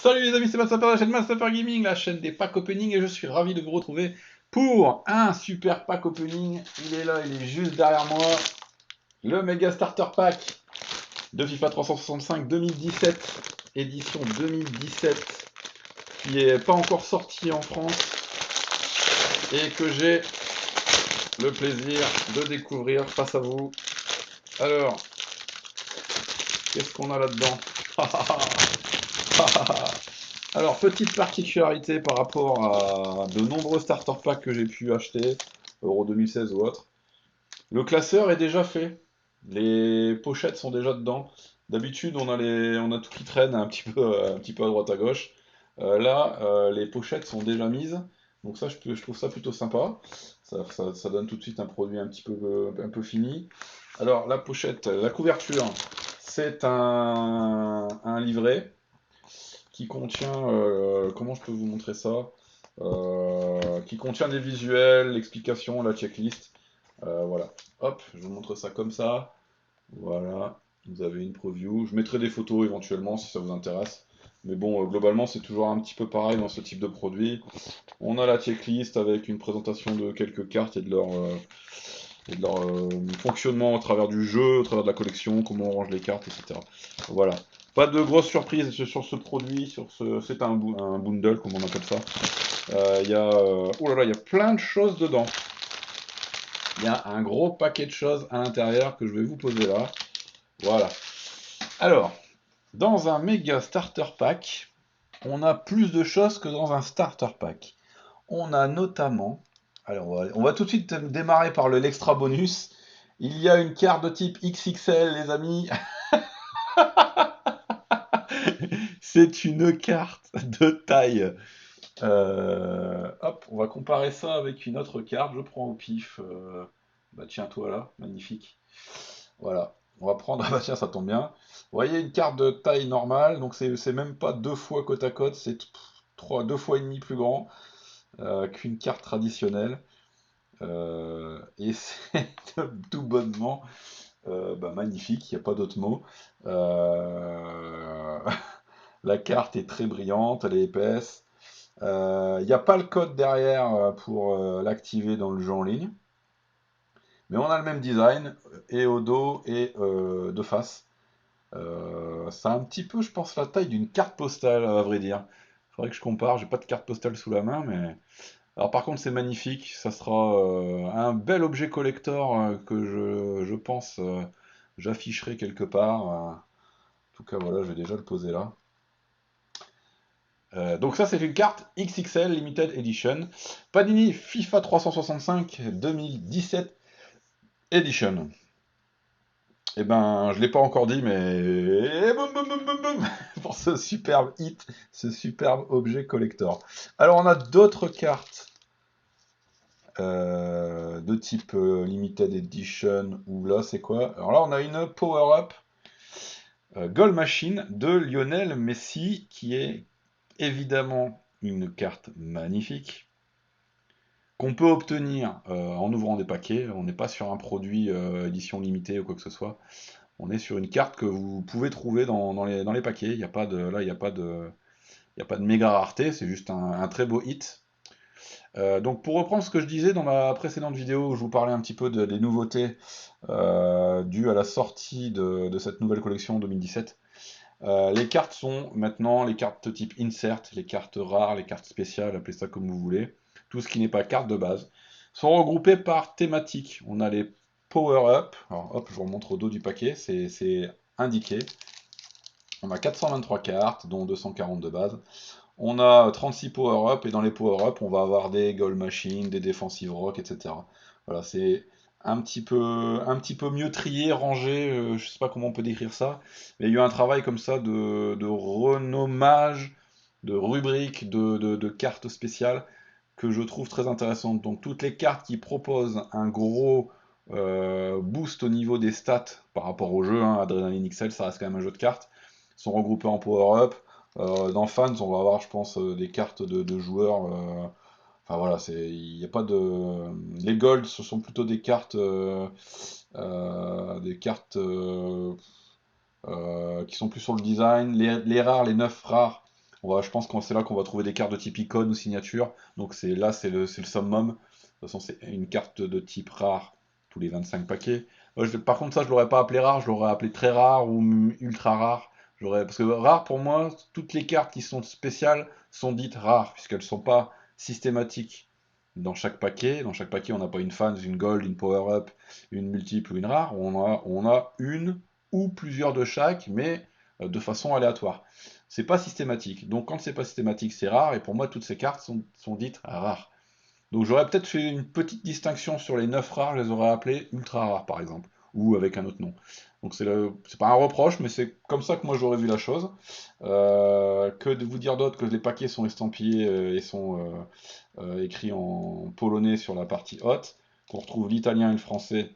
Salut les amis, c'est Master de la chaîne Master Gaming, la chaîne des packs opening, et je suis ravi de vous retrouver pour un super pack opening. Il est là, il est juste derrière moi. Le Mega Starter Pack de FIFA 365 2017, édition 2017, qui est pas encore sorti en France et que j'ai le plaisir de découvrir face à vous. Alors, qu'est-ce qu'on a là-dedans? Alors, petite particularité par rapport à de nombreux starter packs que j'ai pu acheter, Euro 2016 ou autre. Le classeur est déjà fait. Les pochettes sont déjà dedans. D'habitude, on a tout qui traîne un petit peu à droite à gauche. Là, les pochettes sont déjà mises. Donc ça, je trouve ça plutôt sympa. Ça donne tout de suite un produit un peu fini. Alors, la pochette, la couverture, c'est un livret qui contient, comment je peux vous montrer ça? Qui contient des visuels, l'explication, la checklist. Voilà, hop, je vous montre ça comme ça. Voilà, vous avez une preview. Je mettrai des photos éventuellement si ça vous intéresse. Mais bon, globalement, c'est toujours un petit peu pareil dans ce type de produit. On a la checklist avec une présentation de quelques cartes et de leur fonctionnement au travers du jeu, au travers de la collection, comment on range les cartes, etc. Voilà. Pas de grosses surprises sur ce produit, c'est un bundle, comme on appelle ça. Oh là là, il y a plein de choses dedans. Il y a un gros paquet de choses à l'intérieur que je vais vous poser là. Voilà. Alors, dans un méga starter pack, on a plus de choses que dans un starter pack. On a notamment, alors on va tout de suite démarrer par l'extra bonus. Il y a une carte de type XXL, les amis. C'est une carte de taille. Hop, on va comparer ça avec une autre carte. Je prends au pif. Bah tiens-toi là, magnifique. Voilà. On va prendre. Ah bah tiens, ça tombe bien. Vous voyez une carte de taille normale, donc c'est même pas deux fois côte à côte, c'est deux fois et demi plus grand qu'une carte traditionnelle. Et c'est tout bonnement bah, magnifique, il n'y a pas d'autre mot. Euh, La carte est très brillante, elle est épaisse. Il n'y a pas le code derrière pour l'activer dans le jeu en ligne. Mais on a le même design, et au dos et de face. Ça a un petit peu, je pense, la taille d'une carte postale, à vrai dire. Faudrait que je compare, j'ai pas de carte postale sous la main, mais... Alors par contre, c'est magnifique, ça sera un bel objet collector que je pense j'afficherai quelque part. En tout cas, voilà, je vais déjà le poser là. Donc ça, c'est une carte XXL Limited Edition. Panini FIFA 365 2017 Edition. Eh ben, je l'ai pas encore dit, mais boum, boum, boum, boum, boum, pour ce superbe hit, ce superbe objet collector. Alors, on a d'autres cartes de type Limited Edition, ou là, c'est quoi? Alors là, on a une Power Up Goal Machine de Lionel Messi, qui est évidemment une carte magnifique, qu'on peut obtenir en ouvrant des paquets. On n'est pas sur un produit édition limitée ou quoi que ce soit. On est sur une carte que vous pouvez trouver dans les paquets. Il n'y a pas de, là, il y a pas de méga rareté, c'est juste un très beau hit. Donc pour reprendre ce que je disais dans ma précédente vidéo où je vous parlais un petit peu des nouveautés dues à la sortie de cette nouvelle collection 2017, les cartes sont maintenant les cartes type insert, les cartes rares, les cartes spéciales, appelez ça comme vous voulez, tout ce qui n'est pas carte de base, sont regroupées par thématique. On a les power-up, alors hop, je vous remontre au dos du paquet, c'est indiqué. On a 423 cartes, dont 240 de base. On a 36 power-up, et dans les power-up, on va avoir des goal machines, des defensive rock, etc. Voilà, c'est un petit peu mieux trié, rangé, je sais pas comment on peut décrire ça, mais il y a eu un travail comme ça de renommage, de rubrique, de cartes spéciales que je trouve très intéressante. Donc toutes les cartes qui proposent un gros boost au niveau des stats par rapport au jeu, hein, Adrenaline XL, ça reste quand même un jeu de cartes, sont regroupées en power-up. Dans Fans, on va avoir, je pense, des cartes de joueurs. Enfin voilà, il y a pas de. Les Golds, ce sont plutôt des cartes qui sont plus sur le design. Les rares, les 9 rares, Je pense que c'est là qu'on va trouver des cartes de type icône ou signature. Donc c'est le summum. De toute façon, c'est une carte de type rare tous les 25 paquets. Par contre, ça, je l'aurais pas appelé rare, je l'aurais appelé très rare ou ultra rare. Parce que rare, pour moi, toutes les cartes qui sont spéciales sont dites rares, puisqu'elles ne sont pas systématiques dans chaque paquet. Dans chaque paquet, on n'a pas une fans, une gold, une power-up, une multiple ou une rare. On a une ou plusieurs de chaque, mais de façon aléatoire. C'est pas systématique. Donc quand c'est pas systématique, c'est rare. Et pour moi, toutes ces cartes sont dites rares. Donc j'aurais peut-être fait une petite distinction sur les 9 rares, je les aurais appelés ultra rares par exemple, ou avec un autre nom. Donc c'est pas un reproche, mais c'est comme ça que moi j'aurais vu la chose. Que de vous dire d'autre que les paquets sont estampillés et sont écrits en polonais sur la partie haute, qu'on retrouve l'italien et le français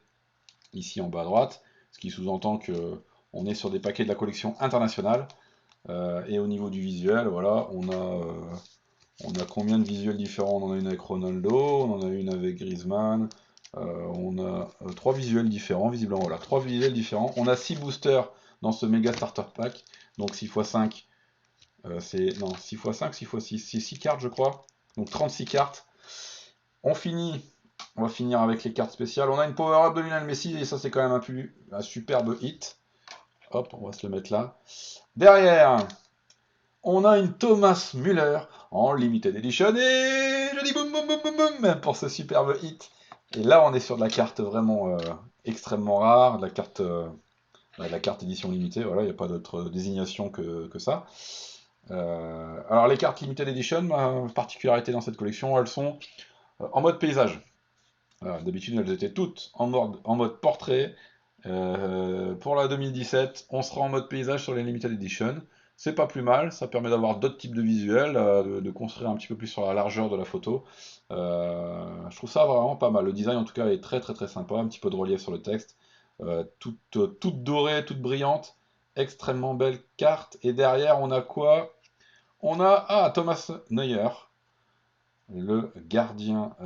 ici en bas à droite, ce qui sous-entend que on est sur des paquets de la collection internationale. Et au niveau du visuel, voilà, on a combien de visuels différents? On en a une avec Ronaldo, on en a une avec Griezmann, on a trois visuels différents, visiblement, voilà, trois visuels différents. On a 6 boosters dans ce méga starter pack, donc 6 x 5, c'est, non, 6 x 5, 6 x 6, c'est 6 cartes je crois, donc 36 cartes. On finit, on va finir avec les cartes spéciales. On a une power-up de Lionel Messi, et ça c'est quand même un superbe hit. Hop, on va se le mettre là. Derrière, on a une Thomas Müller en limited edition et je dis boum boum boum boum boum pour ce superbe hit. Et là, on est sur de la carte vraiment extrêmement rare, de la carte édition limitée. Voilà, il n'y a pas d'autre désignation que ça. Alors, les cartes limited edition, ma particularité dans cette collection, elles sont en mode paysage. D'habitude, elles étaient toutes en mode portrait. Pour la 2017, on sera en mode paysage sur les Limited Edition. C'est pas plus mal, ça permet d'avoir d'autres types de visuels, de construire un petit peu plus sur la largeur de la photo. Je trouve ça vraiment pas mal. Le design en tout cas est très très très sympa, un petit peu de relief sur le texte. Toute dorée, toute brillante, extrêmement belle carte. Et derrière, on a quoi? On a Thomas Neuer, le gardien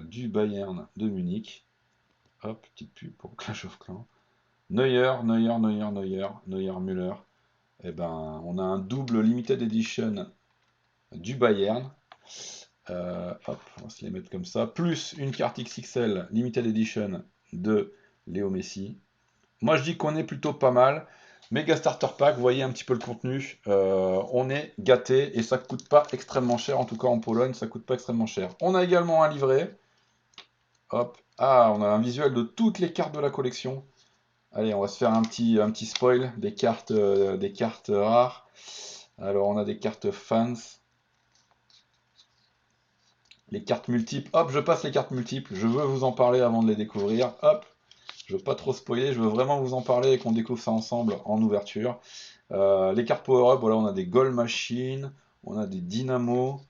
du Bayern de Munich. Hop, petite pub pour Clash of Clans. Neuer, Müller. Eh ben, on a un double limited edition du Bayern. Hop, on va se les mettre comme ça. Plus une carte XXL limited edition de Léo Messi. Moi, je dis qu'on est plutôt pas mal. Mega Starter Pack, vous voyez un petit peu le contenu. On est gâté et ça coûte pas extrêmement cher. En tout cas, en Pologne, ça coûte pas extrêmement cher. On a également un livret. Hop. Ah, on a un visuel de toutes les cartes de la collection. Allez, on va se faire un petit spoil des cartes rares. Alors, on a des cartes fans, les cartes multiples. Hop, je passe les cartes multiples. Je veux vous en parler avant de les découvrir. Hop, je veux pas trop spoiler. Je veux vraiment vous en parler et qu'on découvre ça ensemble en ouverture. Les cartes power-up, voilà, on a des Gold Machine, on a des Dynamo.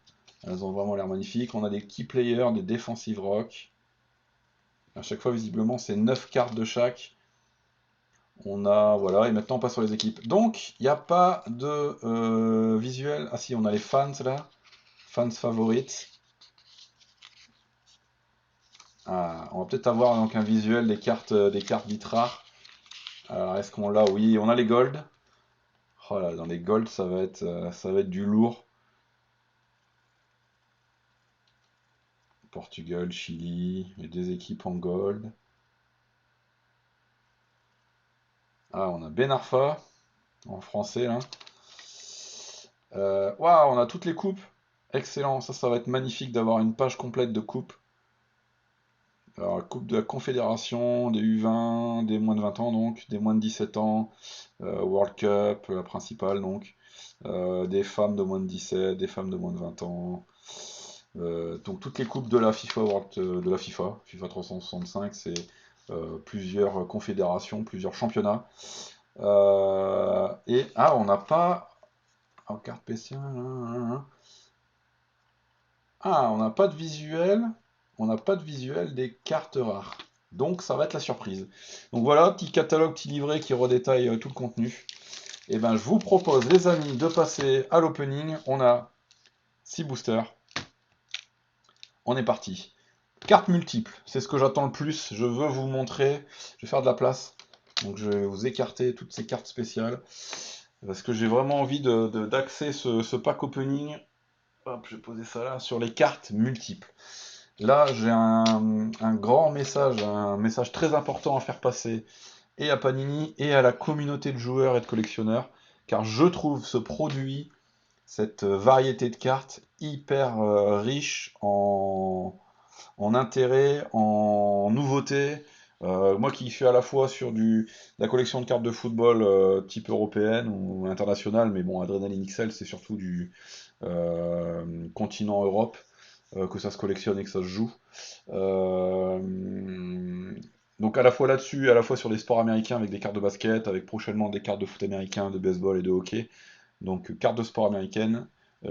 Elles ont vraiment l'air magnifiques. On a des Key Players, des Defensive Rock. À chaque fois, visiblement, c'est 9 cartes de chaque. On a, voilà, et maintenant on passe sur les équipes. Donc, il n'y a pas de visuel. Ah si, on a les fans là. Fans favorites. Ah, on va peut-être avoir donc un visuel des cartes dites rares. Alors, est-ce qu'on l'a? Oui, on a les gold. Oh là, dans les gold, ça va être du lourd. Portugal, Chili, les deux équipes en gold. Ah, on a Ben Arfa, en français là. Waouh, on a toutes les coupes. Excellent, ça va être magnifique d'avoir une page complète de coupes. Alors, la Coupe de la Confédération, des U20, des moins de 20 ans donc, des moins de 17 ans, World Cup, la principale donc, des femmes de moins de 17, des femmes de moins de 20 ans. Donc toutes les coupes de la FIFA, de la FIFA 365, c'est plusieurs confédérations, plusieurs championnats. On n'a pas en carte spéciale. On n'a pas de visuel. On n'a pas de visuel des cartes rares. Donc ça va être la surprise. Donc voilà, petit catalogue, petit livret qui redétaille tout le contenu. Et ben je vous propose les amis de passer à l'opening. On a 6 boosters. On est parti. Cartes multiples, c'est ce que j'attends le plus. Je veux vous montrer. Je vais faire de la place. Donc je vais vous écarter toutes ces cartes spéciales. parce que j'ai vraiment envie d'axer ce pack opening. Hop, je vais poser ça là sur les cartes multiples. Là, j'ai un grand message, un message très important à faire passer et à Panini et à la communauté de joueurs et de collectionneurs, car je trouve ce produit, cette variété de cartes, hyper riche en intérêt, en nouveautés. Moi qui suis à la fois sur la collection de cartes de football type européenne ou internationale, mais bon, Adrenaline XL, c'est surtout du continent Europe, que ça se collectionne et que ça se joue. Euh, donc à la fois là-dessus, à la fois sur les sports américains avec des cartes de basket, avec prochainement des cartes de foot américain, de baseball et de hockey. Donc cartes de sport américaines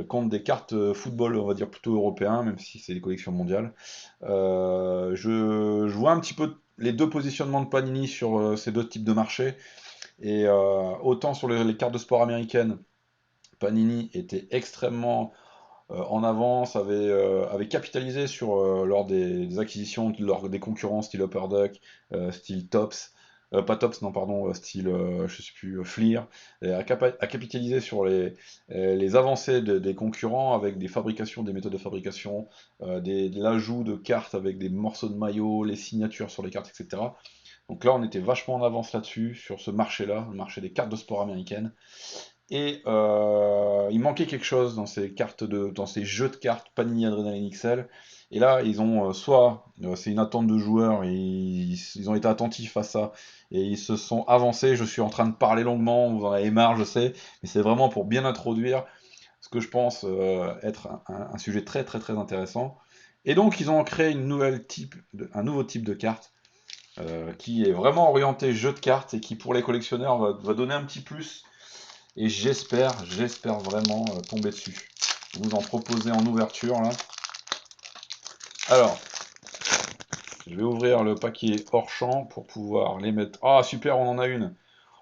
contre des cartes football, on va dire plutôt européen, même si c'est des collections mondiales. Je vois un petit peu les deux positionnements de Panini sur ces deux types de marchés. Et autant sur les cartes de sport américaines, Panini était extrêmement en avance, avait capitalisé sur lors des acquisitions, lors des concurrents style Upper Deck, style Tops, pas Tops, non, pardon, style, je sais plus, Fleer, et a capitalisé sur les avancées des concurrents avec des fabrications, des méthodes de fabrication, de l'ajout de cartes avec des morceaux de maillot, les signatures sur les cartes, etc. Donc là, on était vachement en avance là-dessus, sur ce marché-là, le marché des cartes de sport américaines. Et il manquait quelque chose dans dans ces jeux de cartes Panini Adrenaline XL. Et là, ils ont soit c'est une attente de joueurs, et ils ont été attentifs à ça et ils se sont avancés. Je suis en train de parler longuement, vous en avez marre, je sais, mais c'est vraiment pour bien introduire ce que je pense être un sujet très très très intéressant. Et donc, ils ont créé un nouveau type de carte qui est vraiment orienté jeu de cartes et qui, pour les collectionneurs, va donner un petit plus et j'espère vraiment tomber dessus. Vous en proposer en ouverture là. Alors, je vais ouvrir le paquet hors champ pour pouvoir les mettre. Ah super, on en a une.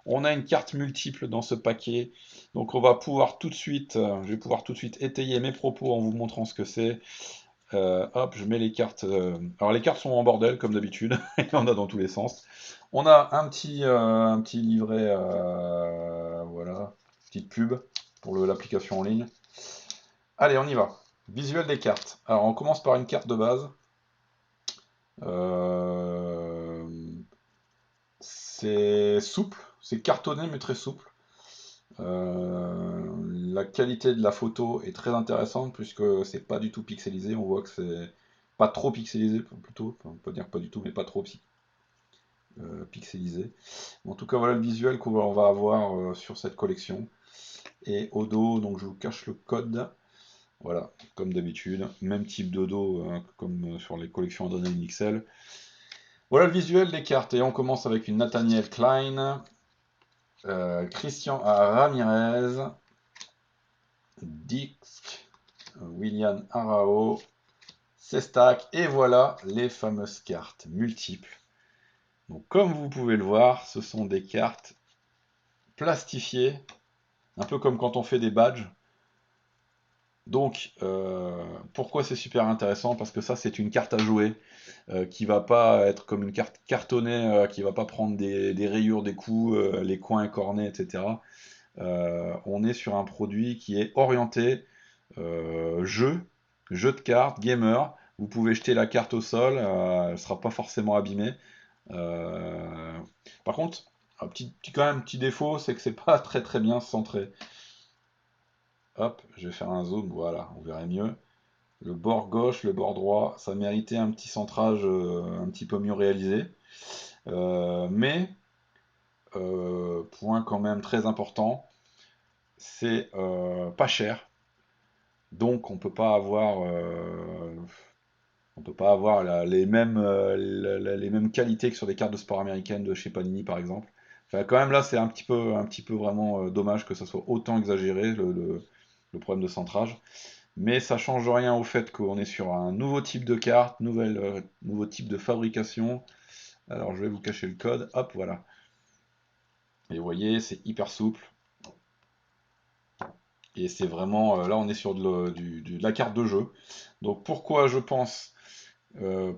On a une carte multiple dans ce paquet. Donc on va pouvoir tout de suite, je vais pouvoir tout de suite étayer mes propos en vous montrant ce que c'est. Hop, je mets les cartes. Alors les cartes sont en bordel comme d'habitude, il y en a dans tous les sens. On a un petit livret, voilà, petite pub pour l'application en ligne. Allez, on y va. Visuel des cartes. Alors, on commence par une carte de base. Euh, c'est souple, c'est cartonné mais très souple. La qualité de la photo est très intéressante puisque c'est pas du tout pixelisé. On voit que c'est pas trop pixelisé plutôt. Enfin, on peut dire pas du tout, mais pas trop pixelisé. En tout cas, voilà le visuel qu'on va avoir sur cette collection. Et au dos, donc je vous cache le code. Voilà, comme d'habitude, même type de dos comme sur les collections Adrenaline XL. Voilà le visuel des cartes, et on commence avec une Nathaniel Klein, Christian Ramirez, Dix, William Arao, Sestak, et voilà les fameuses cartes multiples. Donc comme vous pouvez le voir, ce sont des cartes plastifiées, un peu comme quand on fait des badges. Donc, pourquoi c'est super intéressant? Parce que ça, c'est une carte à jouer qui va pas être comme une carte cartonnée, qui va pas prendre des rayures, des coups, les coins écornés, etc. On est sur un produit qui est orienté jeu, jeu de cartes, gamer. Vous pouvez jeter la carte au sol, elle ne sera pas forcément abîmée. Euh, Par contre, quand même, petit défaut, c'est que c'est pas très très bien centré. Hop, je vais faire un zoom, voilà, on verrait mieux. Le bord gauche, le bord droit, ça méritait un petit centrage un petit peu mieux réalisé. Mais, point quand même très important, c'est pas cher. Donc on peut pas avoir les mêmes qualités que sur les cartes de sport américaines de chez Panini par exemple. Enfin, quand même là c'est un petit peu vraiment dommage que ça soit autant exagéré le problème de centrage. Mais ça change rien au fait qu'on est sur un nouveau type de carte, nouveau type de fabrication. Alors je vais vous cacher le code, hop voilà. Et vous voyez, c'est hyper souple. Et c'est vraiment, là on est sur de la carte de jeu. Donc pourquoi je pense que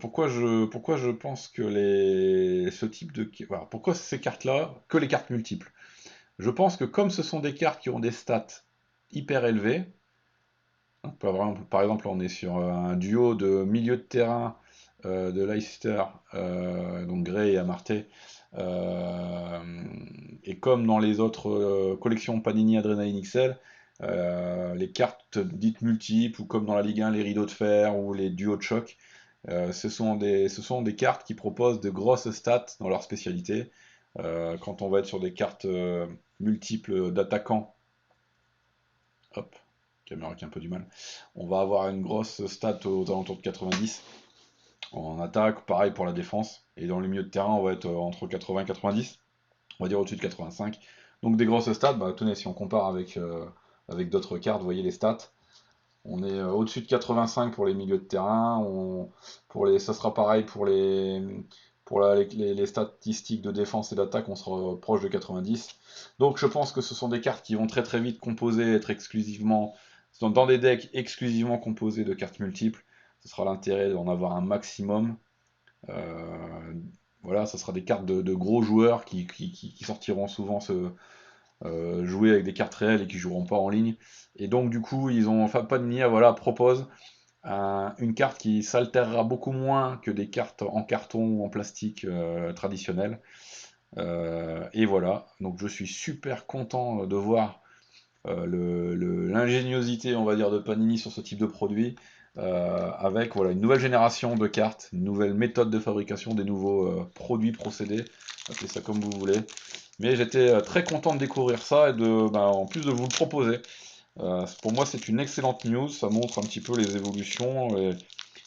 ce type de... Voilà, pourquoi ces cartes-là, que les cartes multiples? Je pense que comme ce sont des cartes qui ont des stats hyper élevées, hein, par exemple, on est sur un duo de milieu de terrain de Leicester, donc Gray et Amartey, euh, et comme dans les autres collections Panini Adrenaline XL, les cartes dites multiples, ou comme dans la Ligue 1, les rideaux de fer ou les duos de choc, ce sont des cartes qui proposent de grosses stats dans leur spécialité. Quand on va être sur des cartes multiples d'attaquants, hop, caméra qui a un peu du mal, on va avoir une grosse stat aux alentours de 90. En attaque, pareil pour la défense. Et dans les milieux de terrain, on va être entre 80 et 90. On va dire au-dessus de 85. Donc des grosses stats, bah tenez, si on compare avec d'autres cartes, vous voyez les stats. On est au-dessus de 85 pour les milieux de terrain. Ça sera pareil pour les statistiques de défense et d'attaque, on sera proche de 90. Donc je pense que ce sont des cartes qui vont très très vite composer, être exclusivement dans des decks exclusivement composés de cartes multiples. Ce sera l'intérêt d'en avoir un maximum. Euh, voilà, ça sera des cartes de gros joueurs qui sortiront souvent jouer avec des cartes réelles et qui joueront pas en ligne. Et donc du coup, enfin Panini voilà, propose une carte qui s'altérera beaucoup moins que des cartes en carton ou en plastique traditionnelles. Et voilà, donc je suis super content de voir l'ingéniosité, on va dire, de Panini sur ce type de produit, avec voilà, une nouvelle génération de cartes, une nouvelle méthode de fabrication, des nouveaux produits, procédés, appelez ça comme vous voulez. Mais j'étais très content de découvrir ça et en plus de vous le proposer. Pour moi, c'est une excellente news, ça montre un petit peu les évolutions,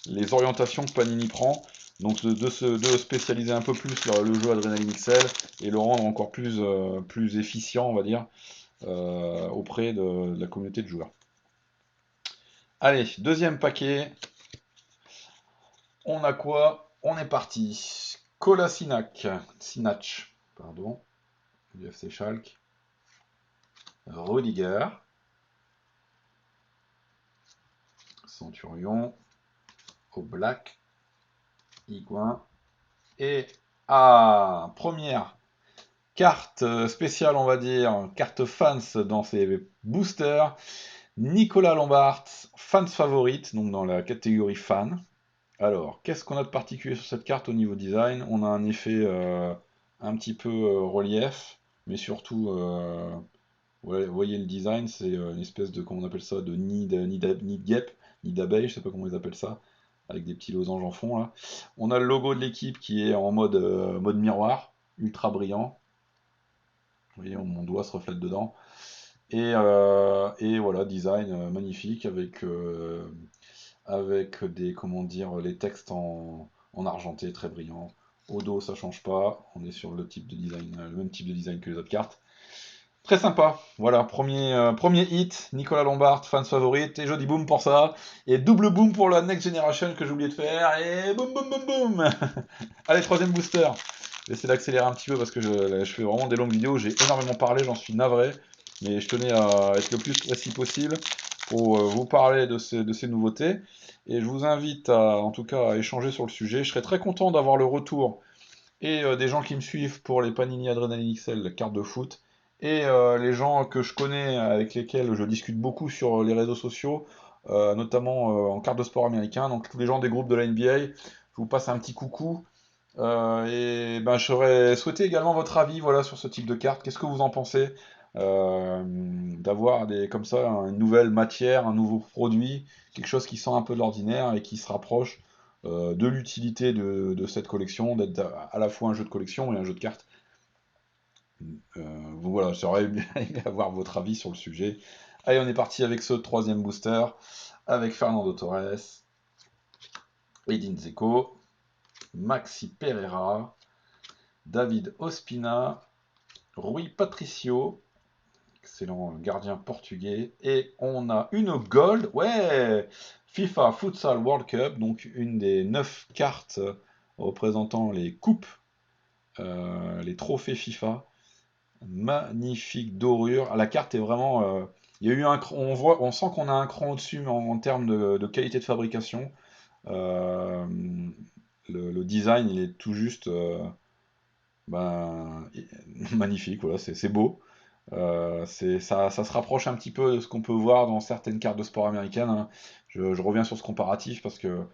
les orientations que Panini prend. Donc de spécialiser un peu plus le jeu Adrenaline XL et le rendre encore plus efficient, on va dire, auprès de la communauté de joueurs. Allez, deuxième paquet. On a quoi? On est parti. Sinach, pardon, du FC Schalke. Rudiger, Centurion, Oblak, Higuain. Et première carte spéciale, on va dire, carte fans dans ces boosters. Nicolas Lombard, fans favorite, donc dans la catégorie fan. Alors, qu'est-ce qu'on a de particulier sur cette carte au niveau design? On a un effet un petit peu relief, mais surtout, ouais, vous voyez le design, c'est une espèce de, comment on appelle ça, de nid de guêpe, nid d'abeille, je sais pas comment ils appellent ça, avec des petits losanges en fond là. On a le logo de l'équipe qui est en mode miroir, ultra brillant. Vous voyez, mon doigt se reflète dedans. Et voilà, design magnifique avec des, comment dire, les textes en argenté, très brillants. Au dos, ça change pas. On est sur le type de design, le même type de design que les autres cartes. Très sympa. Voilà, premier hit, Nicolas Lombard, fans favorite, et je dis boum pour ça. Et double boom pour la Next Generation que j'ai oublié de faire. Et boum boum boum boum. Allez, troisième booster. Je vais essayer d'accélérer un petit peu parce que je fais vraiment des longues vidéos. J'ai énormément parlé, j'en suis navré. Mais je tenais à être le plus précis possible pour vous parler de ces nouveautés. Et je vous invite en tout cas à échanger sur le sujet. Je serais très content d'avoir le retour et des gens qui me suivent pour les Panini Adrenaline XL cartes de foot, et les gens que je connais avec lesquels je discute beaucoup sur les réseaux sociaux, notamment en cartes de sport américain, donc tous les gens des groupes de la NBA, je vous passe un petit coucou. Et ben, j'aurais souhaité également votre avis, voilà, sur ce type de carte. Qu'est-ce que vous en pensez d'avoir comme ça une nouvelle matière, un nouveau produit, quelque chose qui sort un peu de l'ordinaire et qui se rapproche de l'utilité de cette collection, d'être à la fois un jeu de collection et un jeu de cartes. Donc voilà, j'aurais bien aimé avoir votre avis sur le sujet. Allez, on est parti avec ce troisième booster, avec Fernando Torres, Edin Dzeko, Maxi Pereira, David Ospina, Rui Patricio, excellent gardien portugais, et on a une gold, ouais, FIFA Futsal World Cup, donc une des 9 cartes représentant les coupes, les trophées FIFA. Magnifique dorure. La carte est vraiment. Il y a eu on sent qu'on a un cran au-dessus en termes de qualité de fabrication. Euh, le design, il est tout juste ben, magnifique. Voilà, c'est beau. Ça se rapproche un petit peu de ce qu'on peut voir dans certaines cartes de sport américaines, hein. Je reviens sur ce comparatif parce que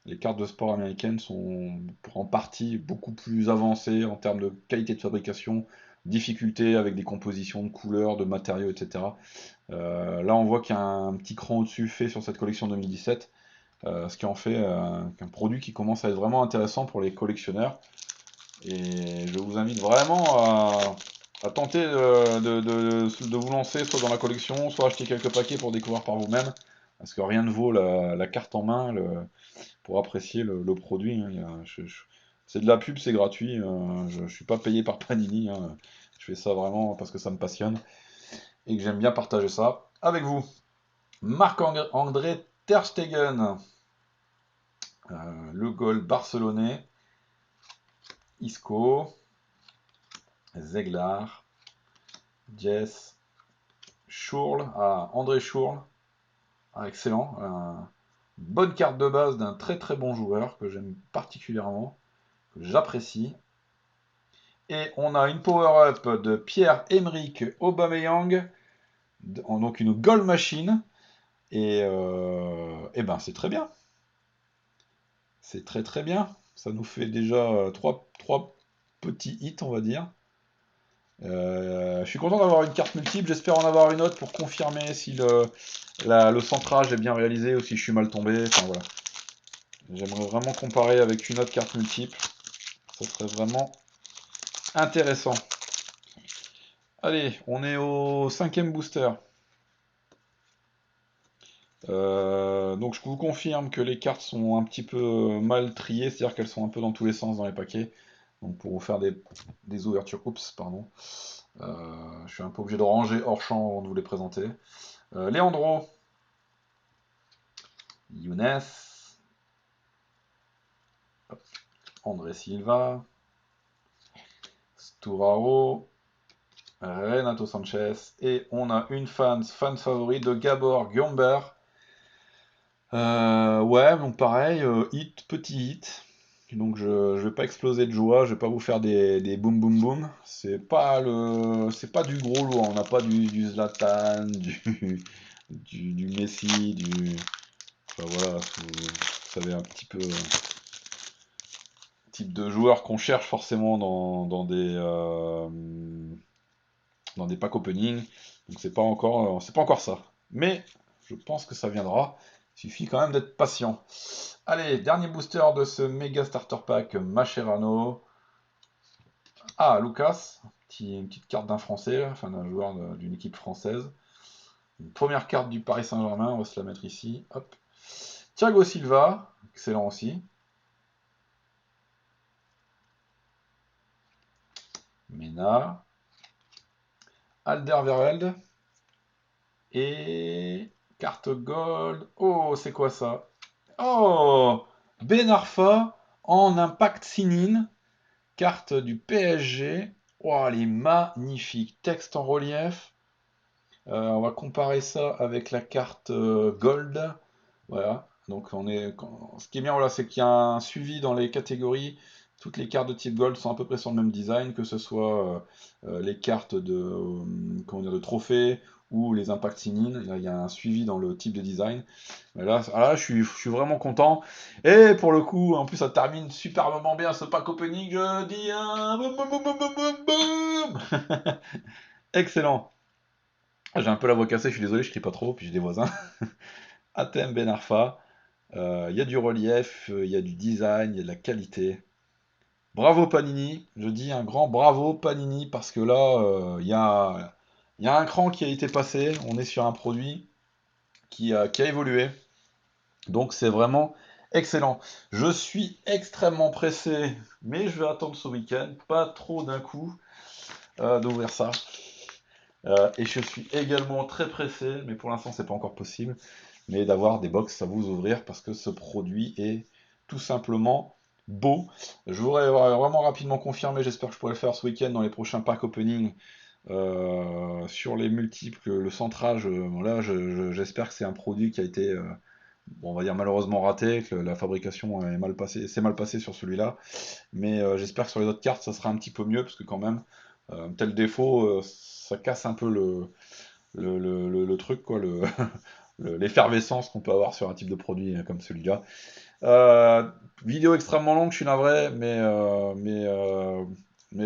les cartes de sport américaines sont en partie beaucoup plus avancées en termes de qualité de fabrication, difficulté avec des compositions de couleurs, de matériaux, etc. Là, on voit qu'il y a un petit cran au-dessus fait sur cette collection 2017, ce qui en fait un produit qui commence à être vraiment intéressant pour les collectionneurs. Et je vous invite vraiment à tenter de vous lancer soit dans la collection, soit acheter quelques paquets pour découvrir par vous-même. Parce que rien ne vaut la carte en main pour apprécier le produit, hein. C'est de la pub, c'est gratuit. Je ne suis pas payé par Panini, hein. Je fais ça vraiment parce que ça me passionne et que j'aime bien partager ça avec vous. Marc-André Ter Stegen, le goal barcelonais, Isco, Zeglar, Jess, Schurl, André Schurl, excellent. Bonne carte de base d'un très très bon joueur que j'aime particulièrement, que j'apprécie. Et on a une power-up de Pierre-Emerick Aubameyang, donc une goal machine. Et ben c'est très bien. C'est très très bien. Ça nous fait déjà trois petits hits, on va dire. Je suis content d'avoir une carte multiple. J'espère en avoir une autre pour confirmer si le centrage est bien réalisé ou si je suis mal tombé. Enfin voilà. J'aimerais vraiment comparer avec une autre carte multiple. Ça serait vraiment intéressant. Allez, on est au 5e booster. Donc je vous confirme que les cartes sont un petit peu mal triées, c'est-à-dire qu'elles sont un peu dans tous les sens dans les paquets. Donc pour vous faire des ouvertures, oups, pardon. Je suis un peu obligé de ranger hors champ avant de vous les présenter. Leandro, Younes, André Silva, Sturaro, Renato Sanchez, et on a une fan favorite de Gabor Gyomber. Ouais, donc pareil, petit hit. Donc je vais pas exploser de joie, je vais pas vous faire des boum boum boum. C'est pas du gros lourd. On n'a pas du Zlatan, du Messi, enfin voilà, vous savez un petit peu type de joueur qu'on cherche forcément dans des packs opening. Donc c'est pas encore ça. Mais je pense que ça viendra. Il suffit quand même d'être patient. Allez, dernier booster de ce méga starter pack Mascherano. Lucas, une petite carte d'un Français, enfin d'un joueur d'une équipe française. Une première carte du Paris Saint-Germain, on va se la mettre ici. Hop. Thiago Silva, excellent aussi. Mena. Alderweireld. Et carte gold. Oh, c'est quoi ça? Oh, Ben Arfa en impact Sinin. Carte du PSG. Oh, elle est magnifique. Texte en relief. On va comparer ça avec la carte Gold. Voilà. Donc ce qui est bien, voilà, c'est qu'il y a un suivi dans les catégories. Toutes les cartes de type Gold sont à peu près sur le même design, que ce soit les cartes comment dire, de trophées ou les Impact Signin. Il y a un suivi dans le type de design. Mais là, je suis vraiment content. Et pour le coup, en plus, ça termine superbement bien ce pack opening. Je dis un boum boum boum boum boum boum boum. Excellent. J'ai un peu la voix cassée, je suis désolé, je crie pas trop, puis j'ai des voisins. Atem Ben Arfa, il y a du relief, il y a du design, il y a de la qualité. Bravo Panini, je dis un grand bravo Panini parce que là, il y a un cran qui a été passé, on est sur un produit qui a évolué, donc c'est vraiment excellent. Je suis extrêmement pressé, mais je vais attendre ce week-end, pas trop d'un coup, d'ouvrir ça. Et je suis également très pressé, mais pour l'instant c'est pas encore possible, mais d'avoir des box à vous ouvrir parce que ce produit est tout simplement beau. Je voudrais vraiment rapidement confirmer, j'espère que je pourrai le faire ce week-end dans les prochains packs opening sur les multiples, le centrage. Là, j'espère que c'est un produit qui a été, bon, on va dire malheureusement raté, que la fabrication est mal passée, s'est mal passée sur celui-là, mais j'espère que sur les autres cartes ça sera un petit peu mieux parce que quand même, tel défaut, ça casse un peu le truc, quoi, l'effervescence qu'on peut avoir sur un type de produit comme celui-là. Euh, Vidéo extrêmement longue, je suis navré, mais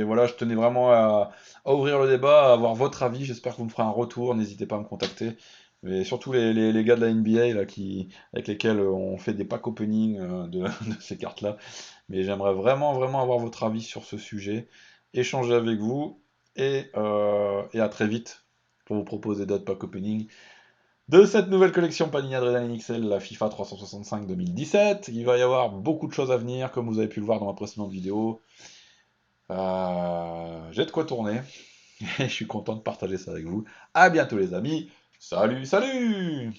voilà, je tenais vraiment à ouvrir le débat, à avoir votre avis. J'espère que vous me ferez un retour. N'hésitez pas à me contacter. Mais surtout les gars de la NBA là, avec lesquels on fait des pack opening de ces cartes-là. Mais j'aimerais vraiment avoir votre avis sur ce sujet, échanger avec vous et à très vite pour vous proposer d'autres pack opening de cette nouvelle collection Panini Adrenaline XL, la FIFA 365 2017. Il va y avoir beaucoup de choses à venir, comme vous avez pu le voir dans ma précédente vidéo. J'ai de quoi tourner, et je suis content de partager ça avec vous. À bientôt les amis. Salut, salut!